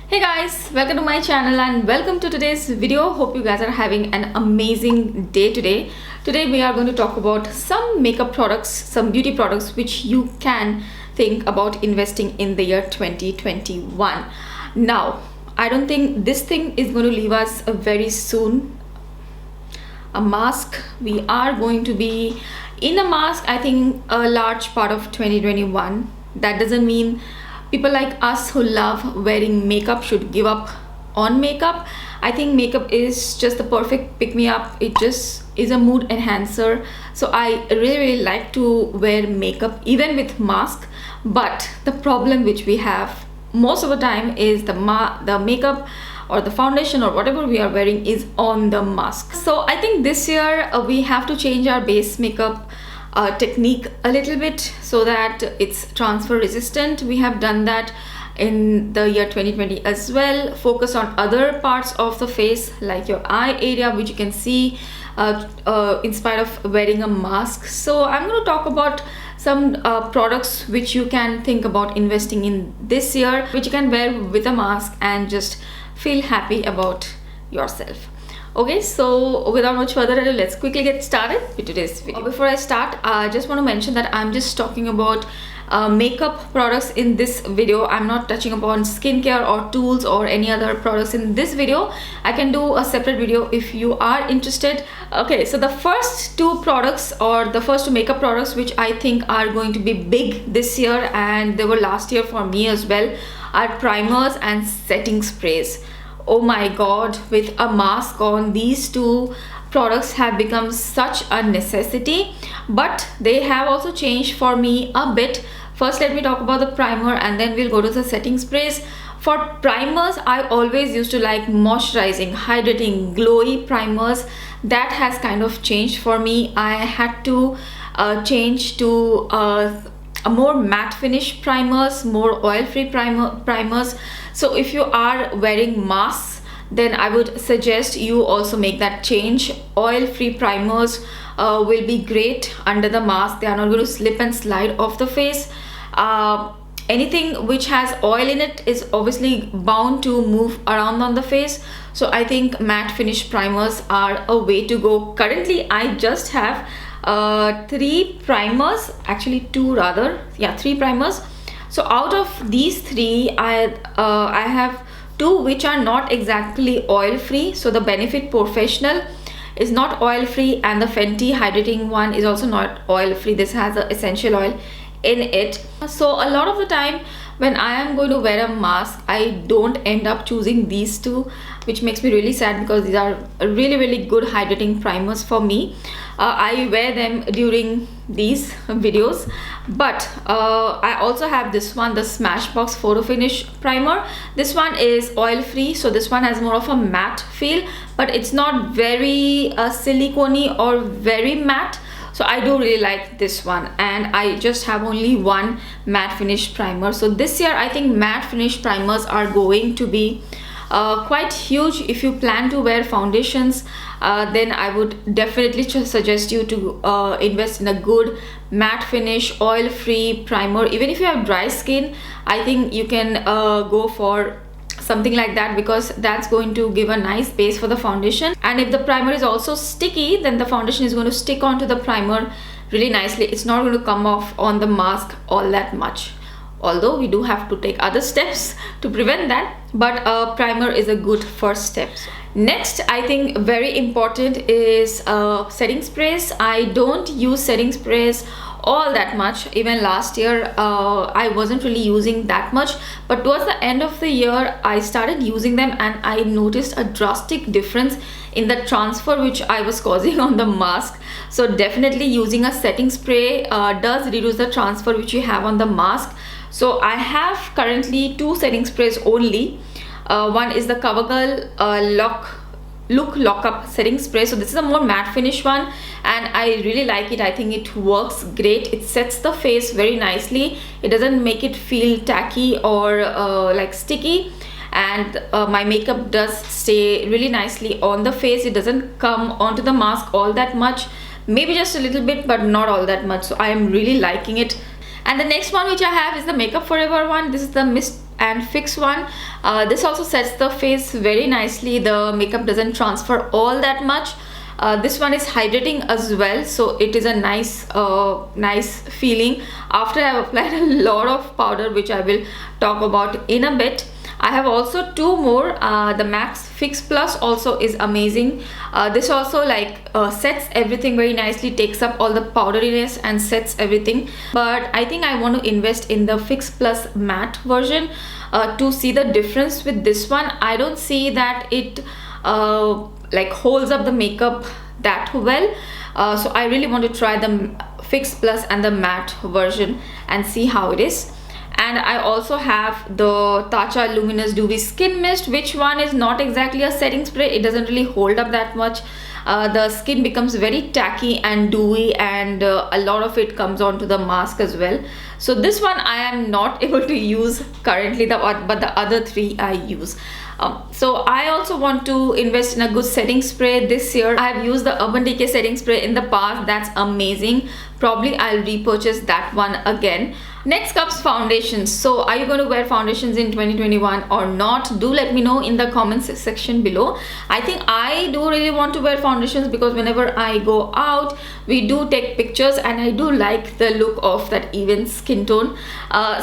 Hey guys, welcome to my channel and welcome to today's video. Hope you guys are having an amazing day today. Today we are going to talk about some makeup products, some beauty products which you can think about investing in the year 2021. Now, I don't think this thing is going to leave us very soon. A mask. We are going to be in a mask, I think, a large part of 2021. That doesn't mean people like us who love wearing makeup should give up on makeup. I think makeup is just the perfect pick-me-up. It just is a mood enhancer. So I really like to wear makeup even with mask. But the problem which we have most of the time is the makeup or the foundation or whatever we are wearing is on the mask. So I think this year we have to change our base makeup technique a little bit so that it's transfer resistant. We have done that in the year 2020 as well. Focus on other parts of the face like your eye area, which you can see in spite of wearing a mask. So I'm going to talk about some products which you can think about investing in this year, which you can wear with a mask and just feel happy about yourself. Okay, so without much further ado, let's quickly get started with today's video. Before I start, I just want to mention that I'm just talking about makeup products in this video. I'm not touching upon skincare or tools or any other products in this video. I can do a separate video if you are interested. Okay, so the first two products or the first two makeup products which I think are going to be big this year, and they were last year for me as well, are primers and setting sprays. Oh my god, with a mask on, these two products have become such a necessity, but they have also changed for me a bit. First, let me talk about the primer and then we'll go to the setting sprays. For primers, I always used to like moisturizing, hydrating, glowy primers. That has kind of changed for me. I had to change to a more matte finish primers, more oil-free primers. So if you are wearing masks, then I would suggest you also make that change. Oil-free primers will be great under the mask. They are not going to slip and slide off the face. Anything which has oil in it is obviously bound to move around on the face. So I think matte finish primers are a way to go. Currently, I just have three primers, actually three primers. So out of these three, I have two which are not exactly oil free. So the Benefit Professional is not oil free and the Fenty hydrating one is also not oil free. This has an essential oil in it. So a lot of the time when I am going to wear a mask, I don't end up choosing these two, which makes me really sad because these are really good hydrating primers for me. I wear them during these videos, but I also have this one, the Smashbox Photo Finish Primer. This one is oil free, so this one has more of a matte feel, but it's not very silicone-y or very matte. So I do really like this one, and I just have only one matte finish primer. So this year I think matte finish primers are going to be quite huge. If you plan to wear foundations, then I would definitely suggest you to invest in a good matte finish oil free primer. Even if you have dry skin, I think you can go for something like that, because that's going to give a nice base for the foundation. And if the primer is also sticky, then the foundation is going to stick onto the primer really nicely. It's not going to come off on the mask all that much, although we do have to take other steps to prevent that, but a primer is a good first step. Next, I think very important is setting sprays. I don't use setting sprays all that much. Even last year I wasn't really using that much, but towards the end of the year I started using them and I noticed a drastic difference in the transfer which I was causing on the mask. So definitely using a setting spray does reduce the transfer which you have on the mask. So I have currently two setting sprays only. One is the CoverGirl Look Lockup setting spray. So this is a more matte finish one and I really like it. I think it works great. It sets the face very nicely. It doesn't make it feel tacky or like sticky, and my makeup does stay really nicely on the face. It doesn't come onto the mask all that much, maybe just a little bit, but not all that much. So I am really liking it. And the next one which I have is the Makeup Forever one. This is the and Fix one. This also sets the face very nicely. The makeup doesn't transfer all that much. This one is hydrating as well, so it is a nice feeling after I have applied a lot of powder, which I will talk about in a bit. I have also two more. The Max Fix Plus also is amazing. This also like sets everything very nicely, takes up all the powderiness and sets everything. But I think I want to invest in the Fix Plus matte version to see the difference with this one. I don't see that it like holds up the makeup that well. So I really want to try the Fix Plus and the matte version and see how it is. And I also have the Tatcha Luminous Dewy Skin Mist, which one is not exactly a setting spray. It doesn't really hold up that much. The skin becomes very tacky and dewy, and a lot of it comes onto the mask as well. So this one I am not able to use currently, but the other three I use. So I also want to invest in a good setting spray this year. I have used the Urban Decay setting spray in the past. That's amazing. Probably I'll repurchase that one again. Next comes foundations. So are you going to wear foundations in 2021 or not? Do let me know in the comments section below. I think I do really want to wear foundations because whenever I go out, we do take pictures and I do like the look of that even skin tone.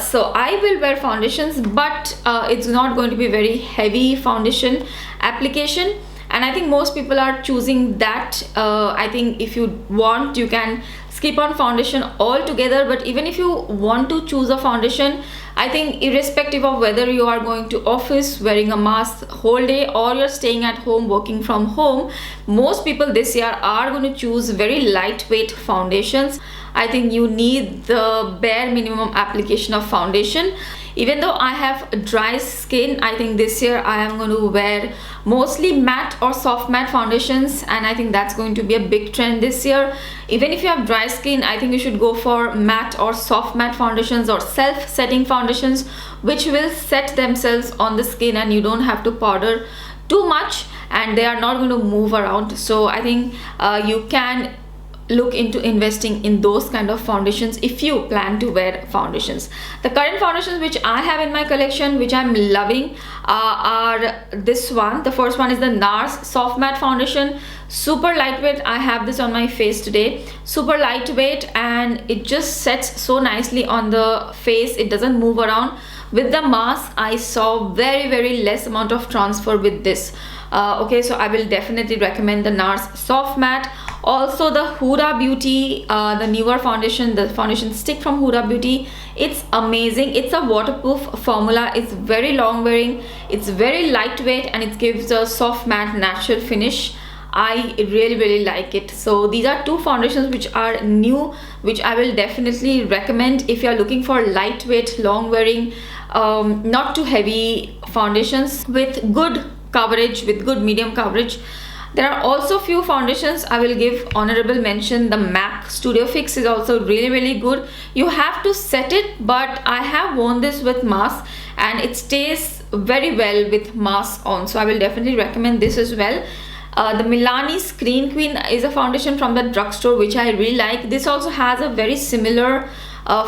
So I will wear foundations, but it's not going to be very heavy foundation application. And I think most people are choosing that. I think if you want, you can skip on foundation altogether. But even if you want to choose a foundation, I think irrespective of whether you are going to office wearing a mask whole day or you're staying at home working from home, most people this year are going to choose very lightweight foundations. I think you need the bare minimum application of foundation. Even though I have dry skin, I think this year I am going to wear mostly matte or soft matte foundations, and I think that's going to be a big trend this year. Even if you have dry skin, I think you should go for matte or soft matte foundations or self-setting foundations, which will set themselves on the skin and you don't have to powder too much and they are not going to move around. So I think you can look into investing in those kind of foundations if you plan to wear foundations. The current foundations which I have in my collection, which I'm loving, are this one. The first one is the NARS Soft Matte Foundation. Super lightweight. I have this on my face today. Super lightweight, and it just sets so nicely on the face. It doesn't move around. With the mask, I saw very less amount of transfer with this. Okay, so I will definitely recommend the NARS Soft Matte. Also the Huda Beauty, the newer foundation, the foundation stick from Huda Beauty. It's amazing. It's a waterproof formula. It's very long wearing. It's very lightweight and it gives a soft matte natural finish. I really like it. So these are two foundations which are new, which I will definitely recommend if you are looking for lightweight, long wearing, not too heavy foundations with good coverage, with good medium coverage. There are also few foundations I will give honorable mention. The MAC Studio Fix is also really good. You have to set it, but I have worn this with mask and it stays very well with mask on, so I will definitely recommend this as well. The Milani Screen Queen is a foundation from the drugstore which I really like. This also has a very similar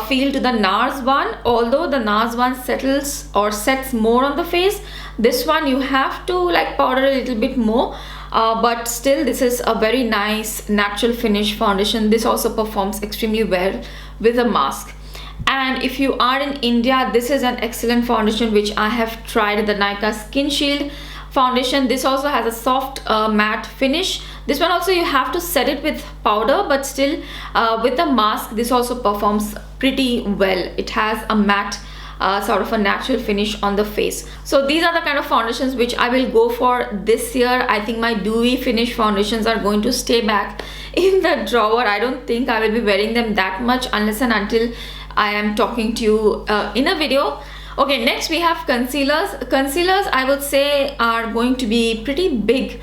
feel to the NARS one, although the NARS one settles or sets more on the face. This one you have to like powder a little bit more, but still this is a very nice natural finish foundation. This also performs extremely well with a mask. And if you are in India, this is an excellent foundation which I have tried, the Nykaa Skin Shield foundation. This also has a soft matte finish. This one also you have to set it with powder, but still with the mask this also performs pretty well. It has a matte sort of a natural finish on the face. So these are the kind of foundations which I will go for this year. I think my dewy finish foundations are going to stay back in the drawer. I don't think I will be wearing them that much unless and until I am talking to you in a video. Okay, next we have concealers. Concealers I would say are going to be pretty big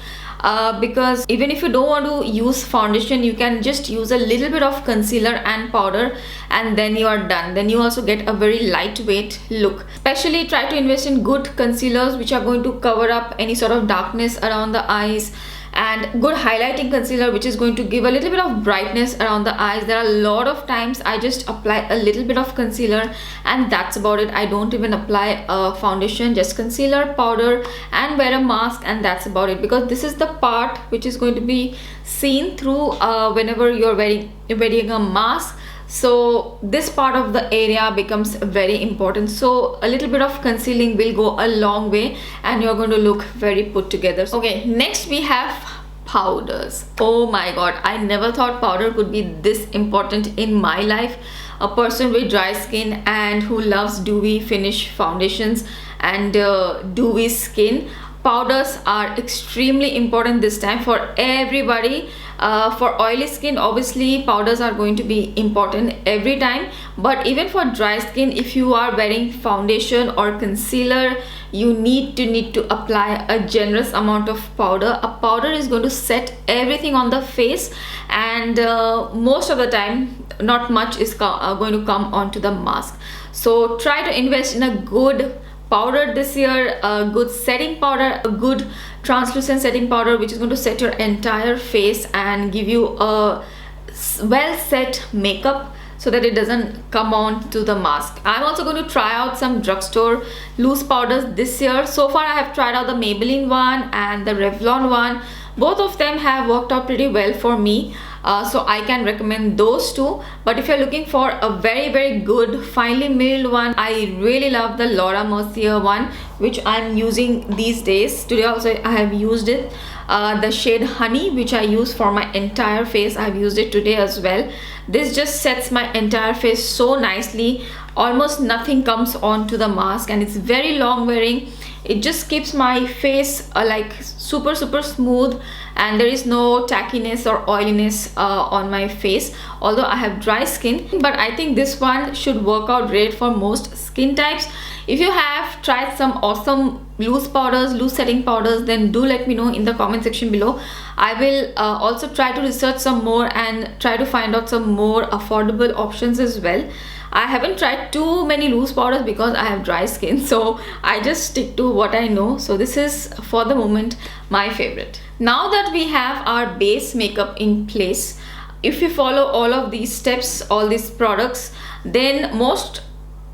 because even if you don't want to use foundation, you can just use a little bit of concealer and powder and then you are done. Then you also get a very lightweight look. Especially try to invest in good concealers which are going to cover up any sort of darkness around the eyes and good highlighting concealer, which is going to give a little bit of brightness around the eyes. There are a lot of times I just apply a little bit of concealer and that's about it. I don't even apply a foundation, just concealer, powder, and wear a mask, and that's about it, because this is the part which is going to be seen through whenever you're wearing a mask. So this part of the area becomes very important. So a little bit of concealing will go a long way and you're going to look very put together. Okay, next we have powders. Oh my god, I never thought powder could be this important in my life. A person with dry skin and who loves dewy finish foundations and dewy skin, powders are extremely important this time for everybody. For oily skin, obviously powders are going to be important every time, but even for dry skin, if you are wearing foundation or concealer, you need to apply a generous amount of powder. A powder is going to set everything on the face, and most of the time not much is going to come onto the mask. So try to invest in a good powder this year, a good setting powder, a good translucent setting powder, which is going to set your entire face and give you a well set makeup so that it doesn't come on to the mask. I'm also going to try out some drugstore loose powders this year. So far I have tried out the Maybelline one and the Revlon one. Both of them have worked out pretty well for me. So I can recommend those two. But if you're looking for a very good finely milled one, I really love the Laura Mercier one, which I'm using these days. Today also I have used it, the shade Honey, which I use for my entire face. I've used it today as well. This just sets my entire face so nicely. Almost nothing comes onto the mask and it's very long wearing. It just keeps my face like super smooth, and there is no tackiness or oiliness on my face, although I have dry skin. But I think this one should work out great for most skin types. If you have tried some awesome loose powders, loose setting powders, then do let me know in the comment section below. I will also try to research some more and try to find out some more affordable options as well. I haven't tried too many loose powders because I have dry skin, so I just stick to what I know. So this is for the moment my favorite. Now that we have our base makeup in place, if we follow all of these steps, all these products, then most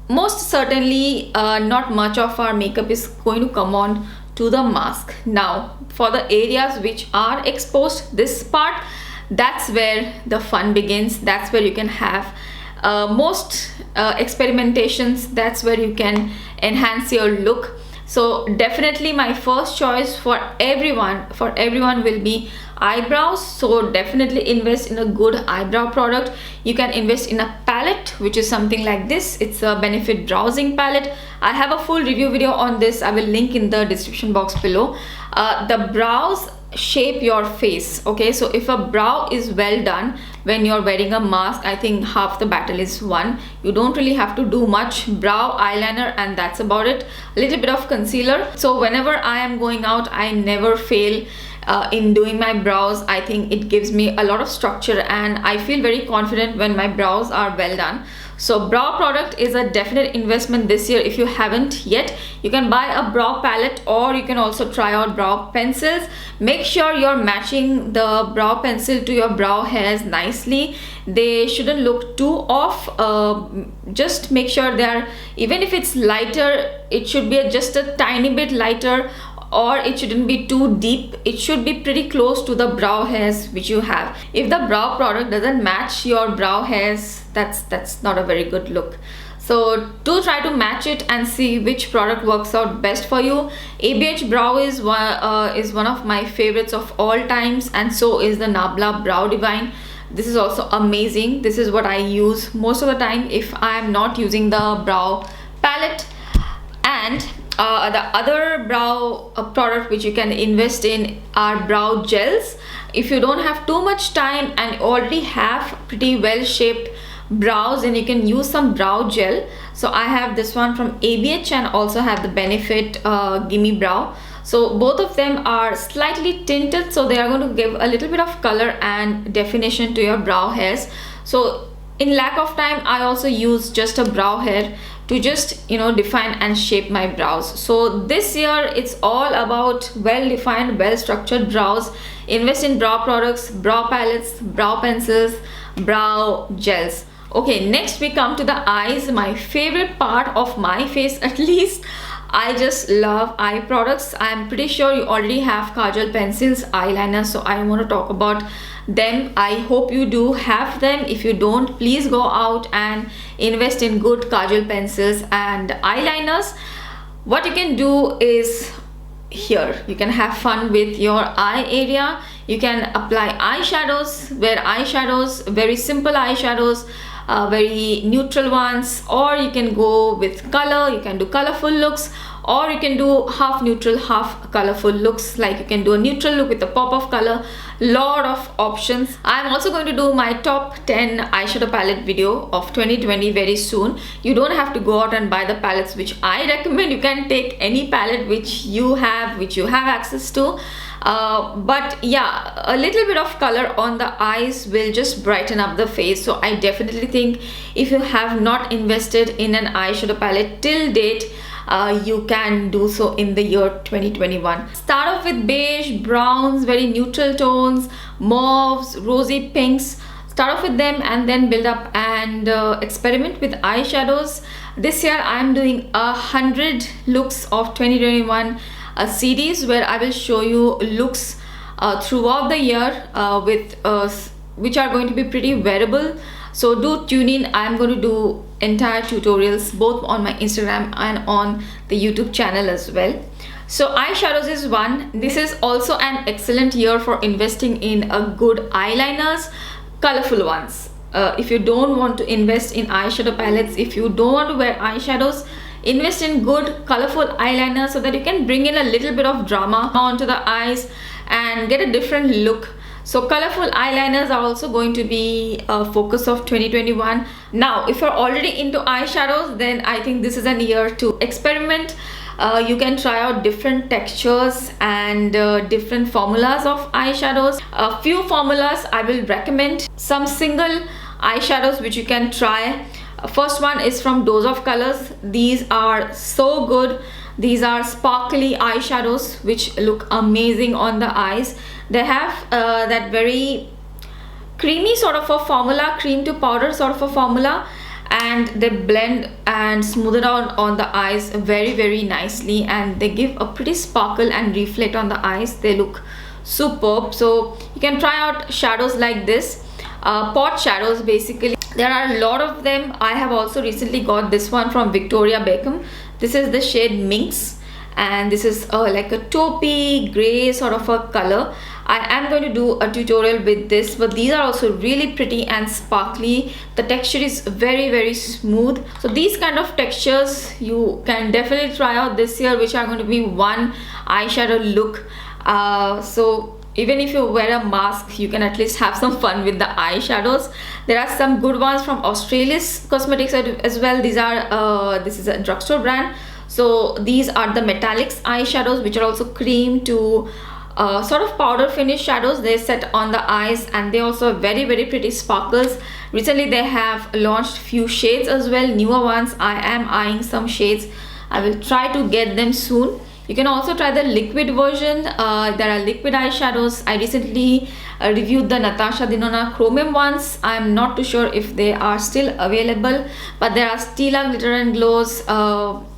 certainly not much of our makeup is going to come on to the mask. Now for the areas which are exposed, this part, that's where the fun begins. That's where you can have most experimentations. That's where you can enhance your look. So definitely my first choice for everyone will be eyebrows. So definitely invest in a good eyebrow product. You can invest in a palette, which is something like this. It's a Benefit Browsing palette. I have a full review video on this. I will link in the description box below. The brows shape your face. Okay, so if a brow is well done when you're wearing a mask, I think half the battle is won. You don't really have to do much. Brow, eyeliner, and that's about it. A little bit of concealer. So whenever I am going out, I never fail in doing my brows. I think it gives me a lot of structure and I feel very confident when my brows are well done. So brow product is a definite investment this year. If you haven't yet, you can buy a brow palette or you can also try out brow pencils. Make sure you're matching the brow pencil to your brow hairs nicely. They shouldn't look too off. Just make sure they are, even if it's lighter, it should be just a tiny bit lighter, or it shouldn't be too deep. It should be pretty close to the brow hairs which you have. If the brow product doesn't match your brow hairs, that's not a very good look. So do try to match it and see which product works out best for you. ABH Brow is one of my favorites of all times, and so is the Nabla Brow Divine. This is also amazing. This is what I use most of the time if I am not using the brow palette. And the other brow product which you can invest in are brow gels. If you don't have too much time and already have pretty well shaped brows, and you can use some brow gel. So I have this one from ABH and also have the Benefit Gimme Brow. So both of them are slightly tinted, so they are going to give a little bit of color and definition to your brow hairs. So in lack of time, I also use just a brow hair to just, you know, define and shape my brows. So this year it's all about well defined, well structured brows. Invest in brow products, brow palettes, brow pencils, brow gels. Okay, next we come to the eyes, my favorite part of my face at least. I just love eye products. I'm pretty sure you already have kajal, pencils, eyeliner, so I want to talk about them. I hope you do have them. If you don't, please go out and invest in good kajal, pencils and eyeliners. What you can do is, here you can have fun with your eye area. You can apply eyeshadows, wear eyeshadows, very simple eyeshadows, very neutral ones, or you can go with color. You can do colorful looks, or you can do half neutral, half colorful looks. Like you can do a neutral look with a pop of color. Lot of options. I'm also going to do my top 10 eyeshadow palette video of 2020 very soon. You don't have to go out and buy the palettes which I recommend. You can take any palette which you have access to. But yeah, a little bit of color on the eyes will just brighten up the face. So I definitely think if you have not invested in an eyeshadow palette till date, you can do so in the year 2021. Start off with beige, browns, very neutral tones, mauves, rosy pinks. Start off with them and then build up and experiment with eyeshadows. This year I'm doing 100 looks of 2021, a series where I will show you looks throughout the year with which are going to be pretty wearable. So do tune in. I'm going to do entire tutorials both on my Instagram and on the YouTube channel as well. So eyeshadows is one. This is also an excellent year for investing in a good eyeliners, colorful ones. If you don't want to invest in eyeshadow palettes, if you don't want to wear eyeshadows, invest in good colorful eyeliner so that you can bring in a little bit of drama onto the eyes and get a different look. So colorful eyeliners are also going to be a focus of 2021. Now, if you're already into eyeshadows, then I think this is a year to experiment. You can try out different textures and different formulas of eyeshadows. A few formulas I will recommend. Some single eyeshadows which you can try. First one is from Dose of Colors. These are so good. These are sparkly eyeshadows which look amazing on the eyes. They have that very creamy sort of a formula, cream to powder sort of a formula, and they blend and smooth it out on the eyes very nicely, and they give a pretty sparkle and reflect on the eyes. They look superb. So you can try out shadows like this, pot shadows basically. There are a lot of them. I have also recently got this one from Victoria Beckham. This is the shade Minx, and this is like a taupey gray sort of a color. I am going to do a tutorial with this, but these are also really pretty and sparkly. The texture is very smooth. So these kind of textures you can definitely try out this year, which are going to be one eyeshadow look. So even if you wear a mask, you can at least have some fun with the eyeshadows. There are some good ones from Australis Cosmetics as well. These are this is a drugstore brand. So these are the metallics eyeshadows, which are also cream to sort of powder finish shadows. They set on the eyes, and they also have very pretty sparkles. Recently they have launched few shades as well, newer ones. I am eyeing some shades. I will try to get them soon. You can also try the liquid version. There are liquid eyeshadows. I recently reviewed the Natasha Denona Chromium ones. I'm not too sure if they are still available, but there are Stila Glitter and Glows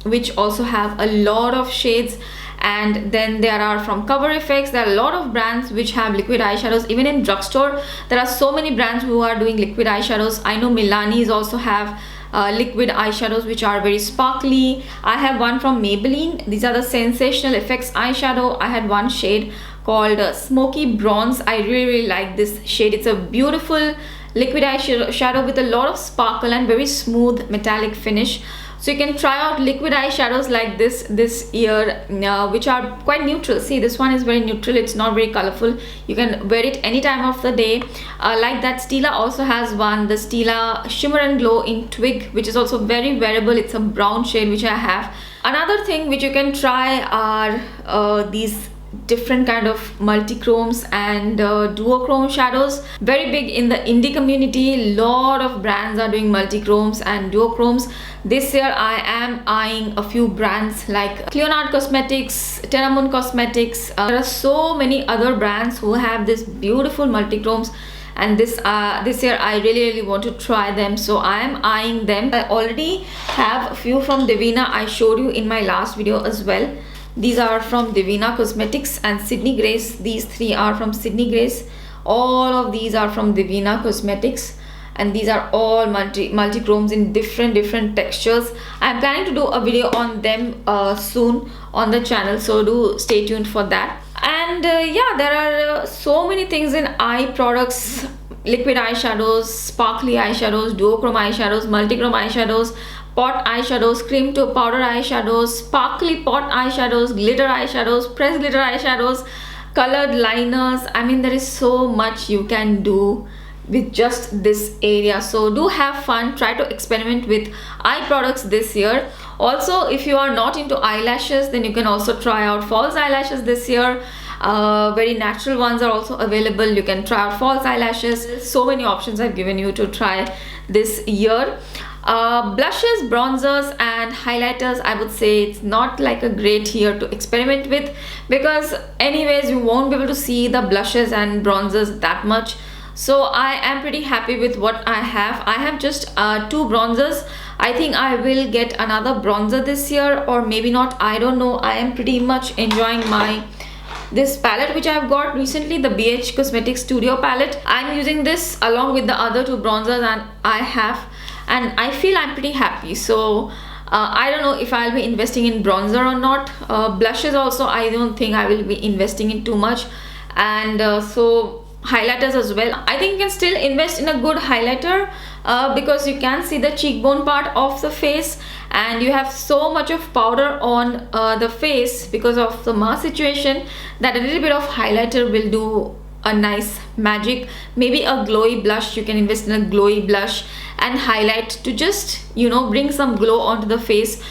which also have a lot of shades. And then there are from Cover Effects. There are a lot of brands which have liquid eyeshadows. Even in drugstore, there are so many brands who are doing liquid eyeshadows. I know Milani's also have liquid eyeshadows which are very sparkly. I have one from Maybelline. These are the Sensational Effects eyeshadow. I had one shade called Smoky Bronze. I really like this shade. It's a beautiful liquid eyeshadow with a lot of sparkle and very smooth metallic finish. So you can try out liquid eyeshadows like this year, which are quite neutral. See, this one is very neutral. It's not very colorful. You can wear it any time of the day. Like that, Stila also has one, the Stila Shimmer and Glow in Twig, which is also very wearable. It's a brown shade which I have. Another thing which you can try are these different kind of multichromes and duochrome shadows. Very big in the indie community. Lot of brands are doing multichromes and duochromes. This year I am eyeing a few brands like Leonard Cosmetics, Tenamun Cosmetics. There are so many other brands who have this beautiful multichromes, and this year I really want to try them, so I am eyeing them. I already have a few from Devinah. I showed you in my last video as well. These are from Devinah Cosmetics and Sydney Grace. These three are from Sydney Grace. All of these are from Devinah Cosmetics, and these are all multichromes in different textures. I'm planning to do a video on them soon on the channel, so do stay tuned for that. And yeah, there are so many things in eye products: liquid eyeshadows, sparkly eyeshadows, duochrome eyeshadows, multichrome eyeshadows, pot eyeshadows, cream to powder eyeshadows, sparkly pot eyeshadows, glitter eyeshadows, pressed glitter eyeshadows, colored liners. I mean, there is so much you can do with just this area, so do have fun. Try to experiment with eye products this year. Also, if you are not into eyelashes, then you can also try out false eyelashes this year. Very natural ones are also available. You can try out false eyelashes. So many options I've given you to try this year. Blushes, bronzers and highlighters, I would say it's not like a great year to experiment with, because anyways you won't be able to see the blushes and bronzers that much. So I am pretty happy with what I have. I have just 2 bronzers. I think I will get another bronzer this year, or maybe not, I don't know. I am pretty much enjoying this palette which I have got recently, the BH Cosmetics Studio palette. I'm using this along with the other 2 bronzers and I feel I'm pretty happy. So I don't know if I'll be investing in bronzer or not. Blushes also, I don't think I will be investing in too much. And so highlighters as well, I think you can still invest in a good highlighter because you can see the cheekbone part of the face, and you have so much of powder on the face because of the mask situation, that a little bit of highlighter will do a nice magic. Maybe a glowy blush, you can invest in a glowy blush and highlight to just, you know, bring some glow onto the face.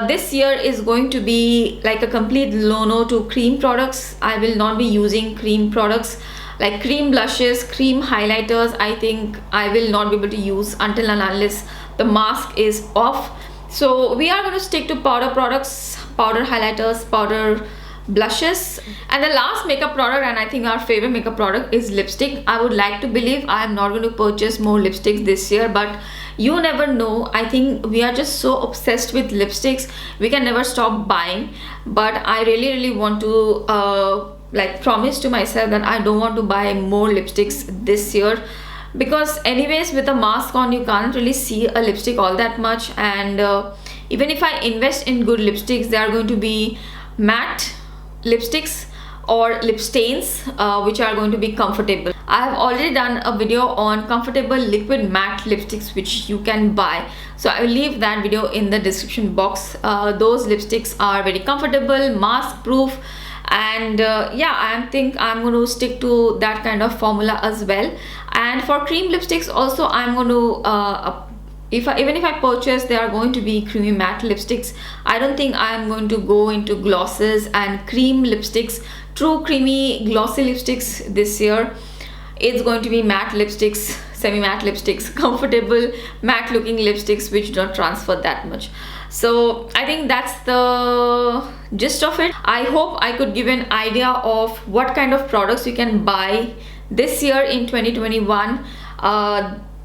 This year is going to be like a complete no to cream products. I will not be using cream products like cream blushes, cream highlighters. I think I will not be able to use until and unless the mask is off. So we are going to stick to powder products, powder highlighters, powder blushes. And the last makeup product, and I think our favorite makeup product, is lipstick. I would like to believe I am not going to purchase more lipsticks this year, but you never know. I think we are just so obsessed with lipsticks, we can never stop buying. But I really want to like promise to myself that I don't want to buy more lipsticks this year, because anyways with a mask on you can't really see a lipstick all that much. And even if I invest in good lipsticks, they are going to be matte lipsticks or lip stains which are going to be comfortable. I have already done a video on comfortable liquid matte lipsticks which you can buy, so I will leave that video in the description box. Those lipsticks are very comfortable, mask proof, and yeah, I think I'm going to stick to that kind of formula as well. And for cream lipsticks also, I'm going to even if I purchase, they are going to be creamy matte lipsticks. I don't think I'm going to go into glosses and cream lipsticks, true creamy glossy lipsticks this year. It's going to be matte lipsticks, semi-matte lipsticks, comfortable matte looking lipsticks which don't transfer that much. So I think that's the gist of it. I hope I could give an idea of what kind of products you can buy this year in 2021.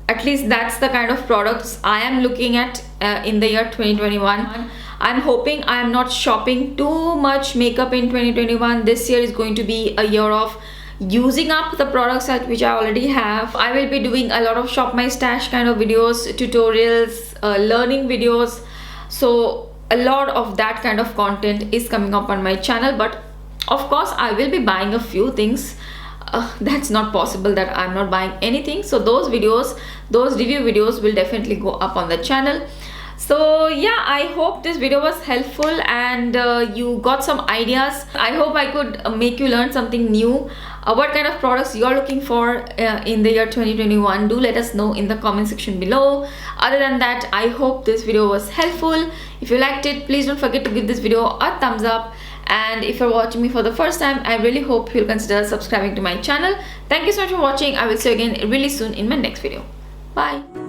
At least that's the kind of products I am looking at in the year 2021. I'm hoping I am not shopping too much makeup in 2021. This year is going to be a year of using up the products which I already have. I will be doing a lot of shop my stash kind of videos, tutorials, learning videos. So a lot of that kind of content is coming up on my channel, but of course I will be buying a few things. That's not possible that I'm not buying anything. So those videos, those review videos will definitely go up on the channel. So yeah, I hope this video was helpful and you got some ideas. I hope I could make you learn something new. What kind of products you are looking for in the year 2021, do let us know in the comment section below. Other than that, I hope this video was helpful. If you liked it, please don't forget to give this video a thumbs up, And if you're watching me for the first time, I really hope you'll consider subscribing to my channel. Thank you so much for watching. I will see you again really soon in my next video. Bye.